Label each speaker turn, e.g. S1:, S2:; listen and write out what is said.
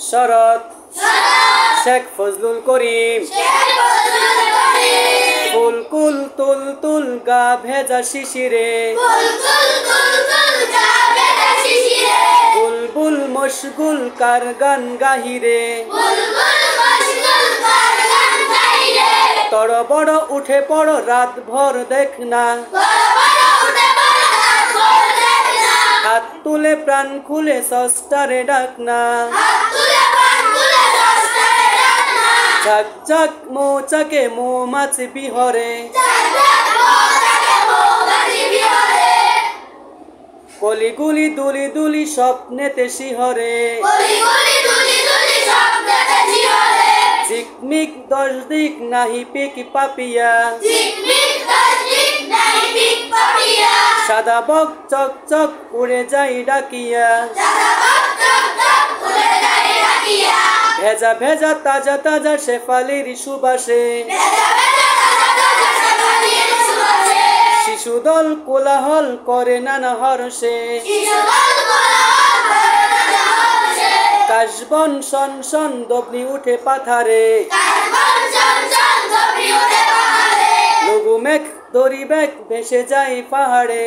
S1: শরৎ শেখ ফজলুল করিম ফুল কুল তুল তুল গা ভেজা শিশিরে বুলবুল মশগুল কার গান গাহিরে তড় বড় উঠে পড় রাত ভর দেখ না হাত তুলে প্রাণ খুলে সস্তারে ডাক না ঝাক ঝাক মৌচাকে মৌমাছি বিহরে কলিগুলি দুলি দুলি স্বপ্নেতে শিহরে ঝিকমিক 10 দিক নাহি পিক পাপিয়া সাদা বক চক চক উড়ে যাই ডাকিয়া ভেজা ভেজা তাজা তাজা শেফালির সুবাসে শিশুদল কোলাহল করে নানা হর্ষে কাশবন শন শন দবনি উঠে পাথারে লঘু মেঘ দড়ি ব্যাগ ভেসে যায় পাহাড়ে।